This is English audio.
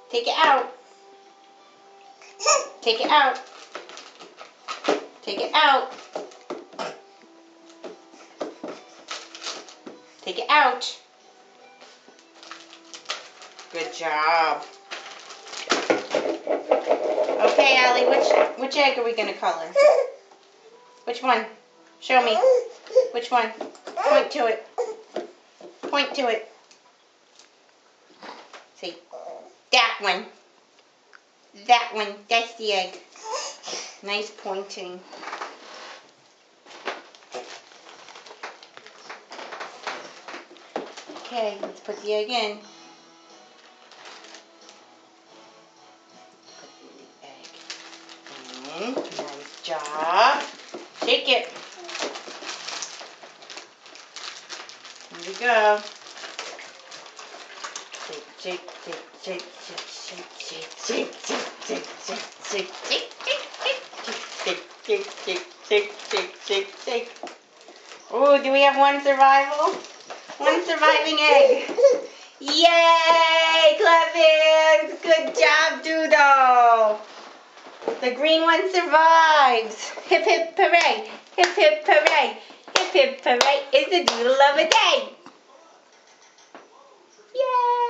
Take it out. Take it out. Take it out. Take it out. Good job. Okay, Allie, which egg are we going to color? Which one? Show me. Which one? Point to it. Point to it. See? That one. That one. That's the egg. Nice pointing. Okay, let's put the egg in. Put the egg in. Nice job. Shake it. Here we go. Shake, shake, shake, shake, shake, shake, shake, shake, shake, shake, shake, shake. Oh, do we have one survival? One surviving egg. Yay, clap hands. Good job, Doodle. The green one survives. Hip, hip, hooray. Hip, hip, hooray. Hip, hip, hooray. It's the Doodle of a day. Yay.